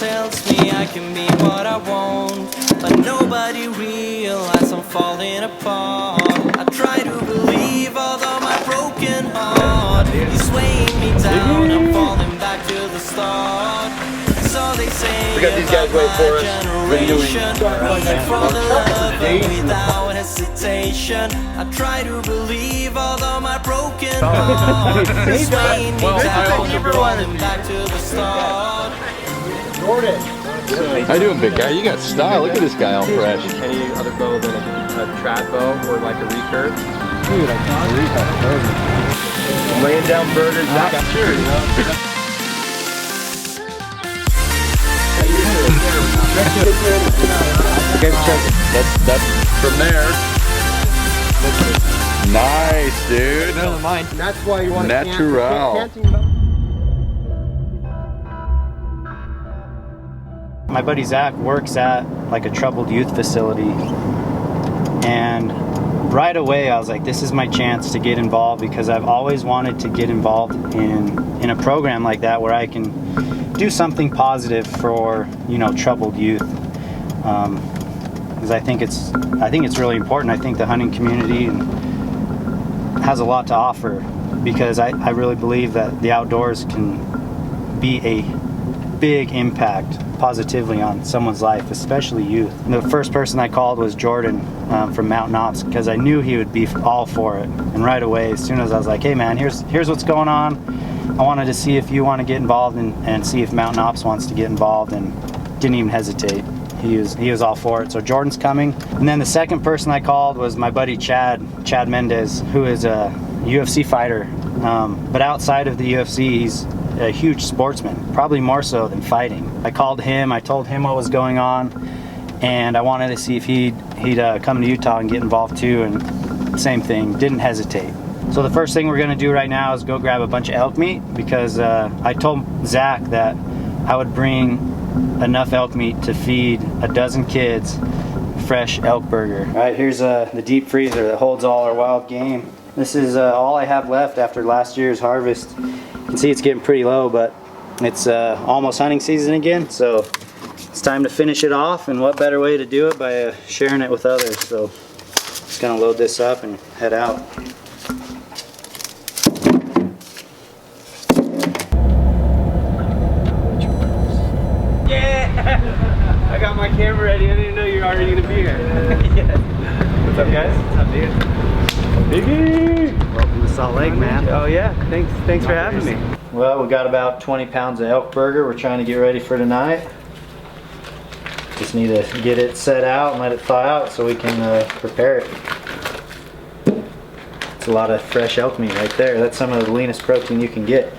tells me I can be what I want, but nobody realizes I'm falling apart. I try to believe, although my broken heart is weighing me down. I'm falling back to the start. So they say we got these guys waiting for us. Generation, waiting for the love without hesitation. I try to believe, although my broken heart is weighing me down. I'm falling back to the start. Jordan. How you doing, big guy? You got style. Look at this guy all fresh. Any other bow than a trad bow or like a recurve? Dude, I can't believe that. Laying down burgers, not sure, you know. That's from there. Nice, dude. Never mind. That's why you want to Natural. My buddy Zach works at like a troubled youth facility, and right away I was like, this is my chance to get involved, because I've always wanted to get involved in a program like that where I can do something positive for, you know, troubled youth. Because I think it's really important. I think the hunting community has a lot to offer, because I really believe that the outdoors can be a big impact positively on someone's life, especially youth. And the first person I called was Jordan from Mountain Ops, because I knew he would be all for it. And right away, as soon as I was like, hey man, here's what's going on, I wanted to see if you want to get involved and see if Mountain Ops wants to get involved, and didn't even hesitate. He was all for it. So Jordan's coming. And then the second person I called was my buddy Chad Mendes, who is a UFC fighter. But outside of the UFC, he's a huge sportsman, probably more so than fighting. I called him, I told him what was going on, and I wanted to see if he'd come to Utah and get involved too, and same thing, didn't hesitate. So the first thing we're gonna do right now is go grab a bunch of elk meat, because I told Zach that I would bring enough elk meat to feed a dozen kids fresh elk burger. All right, here's the deep freezer that holds all our wild game. This is all I have left after last year's harvest. You can see it's getting pretty low, but it's almost hunting season again, so it's time to finish it off, and what better way to do it by sharing it with others. So just gonna load this up and head out. Yeah! I got my camera ready. I didn't know you were already gonna be here. Yeah. What's up, guys? What's up, dude? Biggie! Welcome to Salt Lake, man. Oh yeah, thanks for having me. Well, we got about 20 pounds of elk burger we're trying to get ready for tonight. Just need to get it set out and let it thaw out so we can prepare it. It's a lot of fresh elk meat right there. That's some of the leanest protein you can get.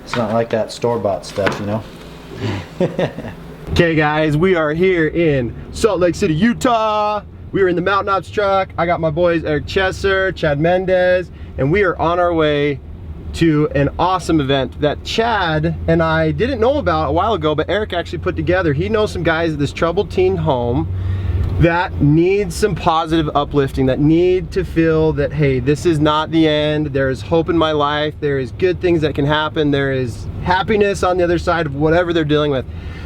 It's not like that store-bought stuff, you know? Okay guys, we are here in Salt Lake City, Utah. We are in the Mountain Ops truck. I got my boys Eric Chesser, Chad Mendes, and we are on our way to an awesome event that Chad and I didn't know about a while ago, but Eric actually put together. He knows some guys at this troubled teen home that need some positive uplifting, that need to feel that, hey, this is not the end. There is hope in my life. There is good things that can happen. There is happiness on the other side of whatever they're dealing with.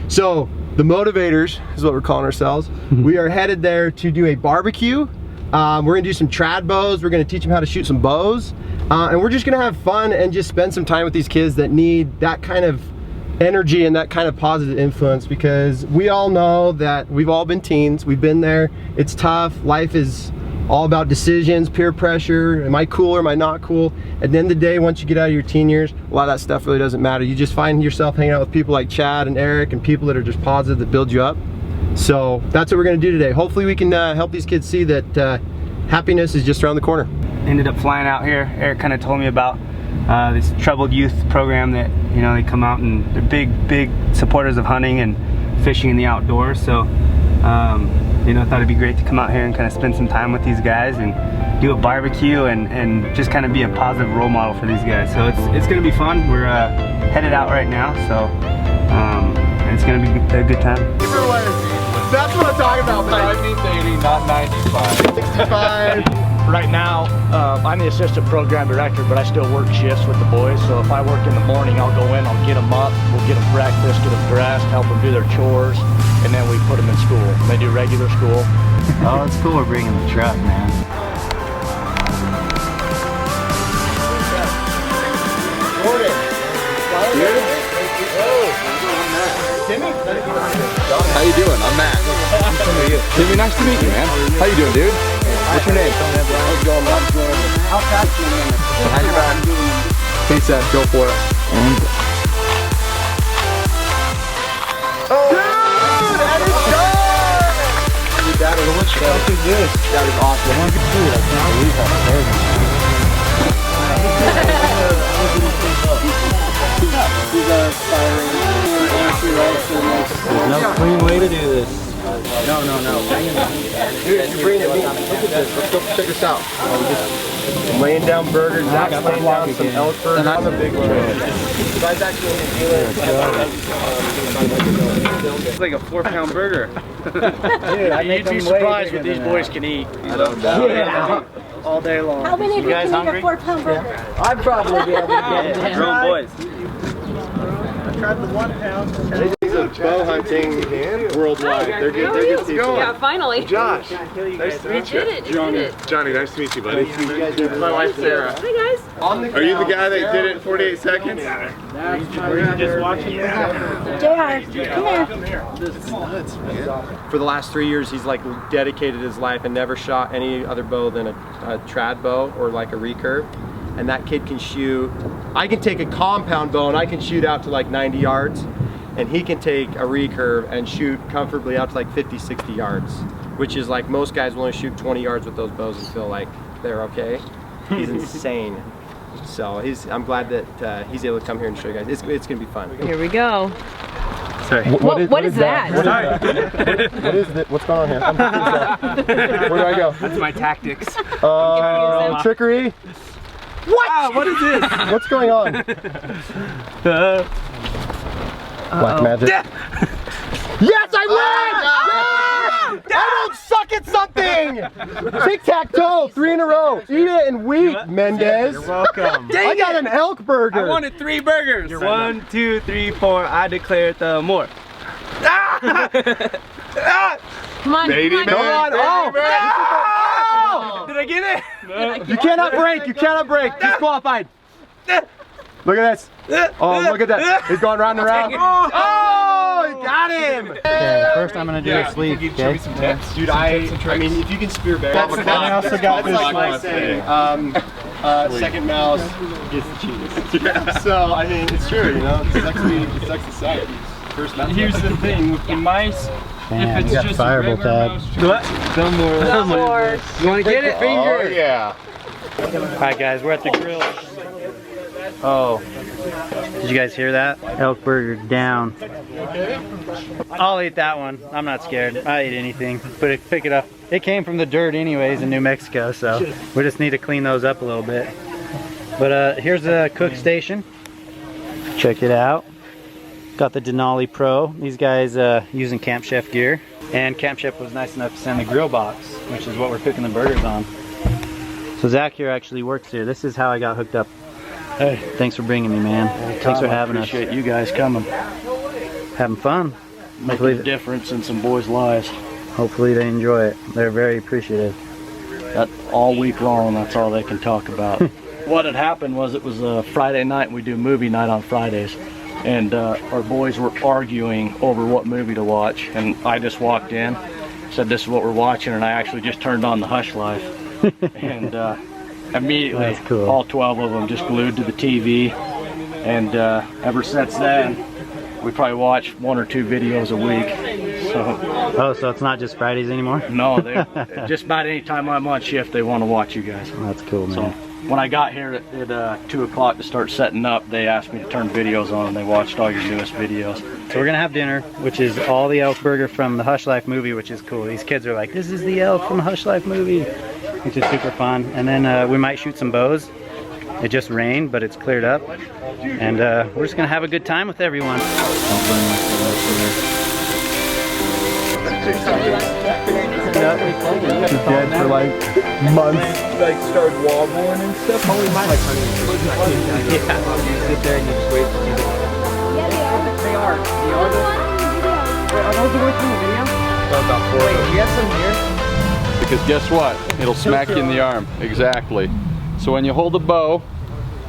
So the motivators is what we're calling ourselves. We are headed there to do a barbecue. We're gonna do some trad bows. We're gonna teach them how to shoot some bows. And we're just gonna have fun and just spend some time with these kids that need that kind of energy and that kind of positive influence, because we all know that we've all been teens. We've been there. It's tough. Life is all about decisions, peer pressure. Am I cool or am I not cool? At the end of the day, once you get out of your teen years, a lot of that stuff really doesn't matter. You just find yourself hanging out with people like Chad and Eric and people that are just positive, that build you up. So that's what we're gonna do today. Hopefully we can help these kids see that happiness is just around the corner. Ended up flying out here. Eric kind of told me about this troubled youth program that, you know, they come out and they're big supporters of hunting and fishing in the outdoors. So you know, I thought it'd be great to come out here and kind of spend some time with these guys and do a barbecue and just kind of be a positive role model for these guys. So it's gonna be fun. We're headed out right now, so it's gonna be a good time. That's what I'm talking about, man. I mean 80, not 95. 65. right now, I'm the assistant program director, but I still work shifts with the boys. So if I work in the morning, I'll go in, I'll get them up, we'll get them breakfast, get them dressed, help them do their chores, and then we put them in school. They do regular school. Oh, it's cool we're bringing the truck, man. How you doing? I'm Matt. Timmy, nice to meet you, man. How you doing, dude? What's your name? Behind your back. Hey, Seth, go for it. That is what is this? That is awesome. Dude, I can't believe how fair There's no clean way to do this. No. Dude, you're bringing me. Look at this. Let's go check this out. I'm laying down burgers. Zach's laying down some elk burgers. I'm a big one. You guys actually in the dealer. It's like a 4-pound burger. Dude, you'd be surprised what these boys can eat. I don't know. Yeah. All day long. How many of you guys can hungry? eat a 4-pound burger? I'd probably be able to get it. Grown boys. Tried the 1 pound. These are bow hunting worldwide. They're good people. Yeah, finally. Josh, nice to meet you. Did it. Johnny, nice to meet you, buddy. My wife Sarah. Hi guys. Are you the guy that did it in 48 seconds? Were you just watching that? JR, come here. For the last 3 years, he's like dedicated his life and never shot any other bow than a trad bow or like a recurve. And that kid can shoot. I can take a compound bow and I can shoot out to like 90 yards. And he can take a recurve and shoot comfortably out to like 50, 60 yards. Which is like most guys will only shoot 20 yards with those bows and feel like they're okay. He's insane. So I'm glad that he's able to come here and show you guys. It's gonna be fun. Here we go. Sorry. What is that? What is that? What's going on here? I'm confused. Where do I go? That's my tactics. Trickery. What? Wow, what is this? What's going on? Black magic. Yes, I win! I don't suck at something! Tic-tac-toe, 3 in a row. Eat it and weep, Mendes. You're welcome. I got an elk burger. I wanted 3 burgers. 1, 2, 3, 4. I declare the more. Come on. Baby come man. Come on. Oh! Did I get it? No. You cannot break. You cannot break. Disqualified. Look at this. Oh, look at that. He's going round and round. Oh, he got him. Okay, first I'm gonna do a sleeve. Okay. Dude, I mean, if you can spear bear. I also got this. like my saying. Second mouse gets the cheese. So, I mean, it's true, you know. It sucks to suck. First mouse. Here's the thing with the mice. Man, If it's you got just fireball a regular tab. mouse, some more. You want to get it? Oh, yeah. Alright guys, we're at the grill. Oh, did you guys hear that? Elk burger down. I'll eat that one. I'm not scared. I eat anything. But pick it up. It came from the dirt anyways in New Mexico, so we just need to clean those up a little bit. But here's the cook station. Check it out. Got the Denali Pro. These guys using Camp Chef gear. And Camp Chef was nice enough to send the grill box, which is what we're cooking the burgers on. So Zach here actually works here. This is how I got hooked up. Hey, thanks for bringing me, man. Thanks for having us. Appreciate you guys coming. Having fun. Making a difference in some boys' lives. Hopefully they enjoy it. They're very appreciative. That all week long, that's all they can talk about. What had happened was it was a Friday night. We do movie night on Fridays. And our boys were arguing over what movie to watch. And I just walked in, said this is what we're watching, and I actually just turned on the Hush Life. And immediately, cool. all 12 of them just glued to the TV. And ever since then, we probably watch 1 or 2 videos a week. So, so it's not just Fridays anymore? no, just about any time I'm on shift, they want to watch you guys. That's cool, man. So when I got here at 2 o'clock to start setting up, they asked me to turn videos on, and they watched all your newest videos. So we're gonna have dinner, which is all the elk burger from the Hush Life movie, which is cool. These kids are like, this is the elk from the Hush Life movie, which is super fun. And then we might shoot some bows. It just rained, but it's cleared up. And we're just gonna have a good time with everyone. up. He's dead for like months. Like started wobbling and stuff. Holy my like honey. Yeah. You sit there and you just wait for them. Yeah, they are. They are the. Are those the ones from the video? About 4. Wait, do you have some here? Because guess what? It'll smack you in the arm. Exactly. So when you hold the bow,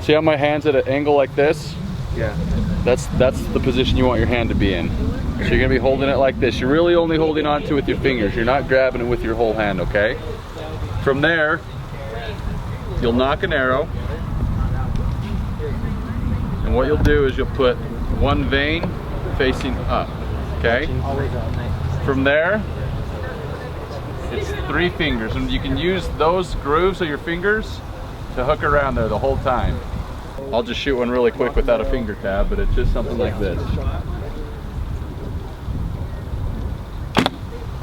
see how my hand's at an angle like this? Yeah. That's the position you want your hand to be in. So you're gonna be holding it like this. You're really only holding on to it with your fingers. You're not grabbing it with your whole hand, okay? From there, you'll knock an arrow. And what you'll do is you'll put one vein facing up, okay? From there, it's 3 fingers. And you can use those grooves of your fingers to hook around there the whole time. I'll just shoot one really quick without a finger tab, but it's just something like this.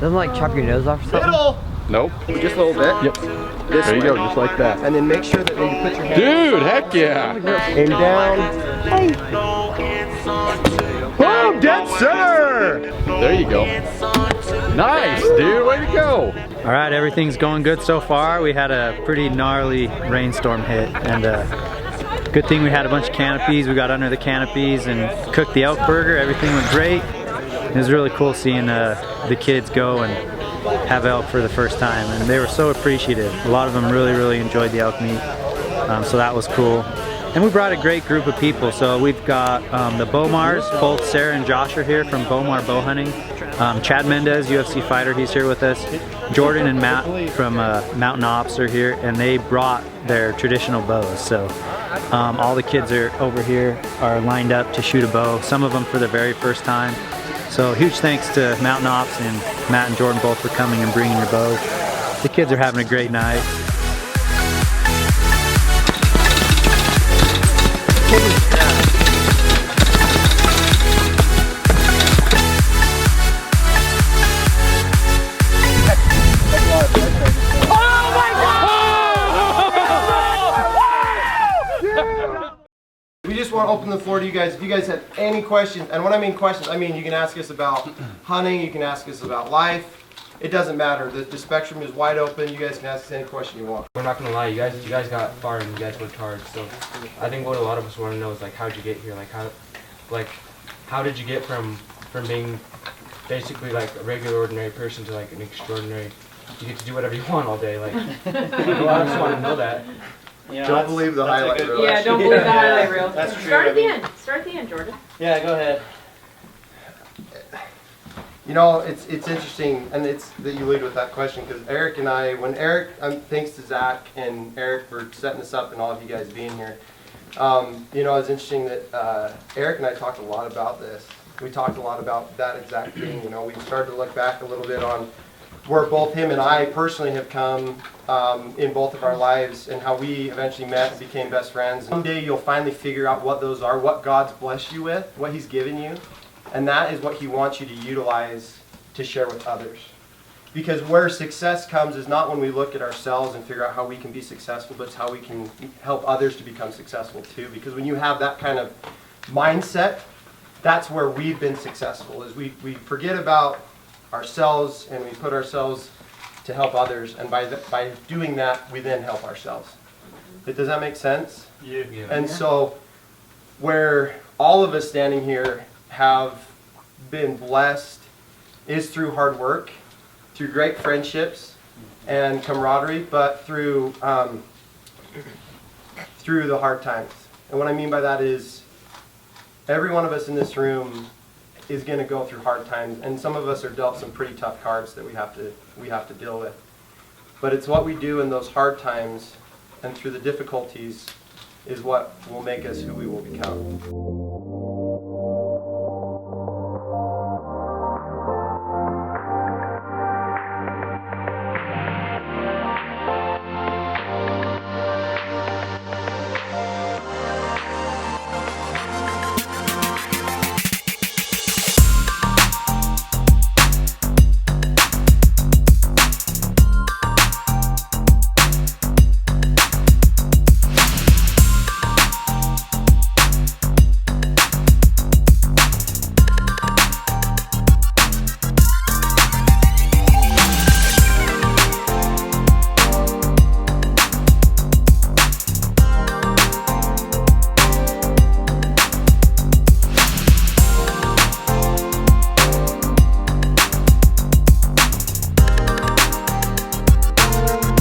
Doesn't like chop your nose off or something? Middle! Nope. Just a little bit. Yep. This There you way. go, just like that. And then make sure that when you put your hand Dude, heck yeah! aim down. Boom! Dead center! There you go. Nice, dude. Way to go. All right, everything's going good so far. We had a pretty gnarly rainstorm hit, and good thing we had a bunch of canopies. We got under the canopies and cooked the elk burger. Everything went great. It was really cool seeing the kids go and have elk for the first time, and they were so appreciative. A lot of them really enjoyed the elk meat, so that was cool. And we brought a great group of people. So we've got the Bowmars, both Sarah and Josh are here from Bowmar Bowhunting. Chad Mendes, UFC fighter, he's here with us. Jordan and Matt from Mountain Ops are here, and they brought their traditional bows. So all the kids are over here are lined up to shoot a bow, some of them for the very first time. So huge thanks to Mountain Ops and Matt and Jordan both for coming and bringing your bows. The kids are having a great night. We just want to open the floor to you guys. If you guys have any questions, and when I mean questions, I mean you can ask us about hunting, you can ask us about life. It doesn't matter. The spectrum is wide open. You guys can ask us any question you want. We're not gonna lie, you guys got far and you guys worked hard. So I think what a lot of us want to know is like, how'd you get here? How did you get from being basically like a regular ordinary person to like an extraordinary? You get to do whatever you want all day. Like a lot of us want to know that. Yeah, don't believe the highlight reel. Yeah, don't believe the highlight reel. That's true. Start at the end. Start at the end, Jordan. Yeah, go ahead. You know, it's interesting, and it's that you lead with that question, because Eric and I, when Eric, thanks to Zach and Eric for setting this up and all of you guys being here. You know, it's interesting that Eric and I talked a lot about this. We talked a lot about that exact thing. You know, we started to look back a little bit on where both him and I personally have come in both of our lives, and how we eventually met and became best friends. Someday you'll finally figure out what those are, what God's blessed you with, what He's given you, and that is what He wants you to utilize to share with others. Because where success comes is not when we look at ourselves and figure out how we can be successful, but it's how we can help others to become successful too. Because when you have that kind of mindset, that's where we've been successful, is we forget about ourselves and we put ourselves to help others, and by doing that we then help ourselves. Does that make sense? Yeah. And so where all of us standing here have been blessed is through hard work, through great friendships and camaraderie, but through the hard times. And what I mean by that is every one of us in this room is going to go through hard times, and some of us are dealt some pretty tough cards that we have to deal with. But it's what we do in those hard times and through the difficulties is what will make us who we will become.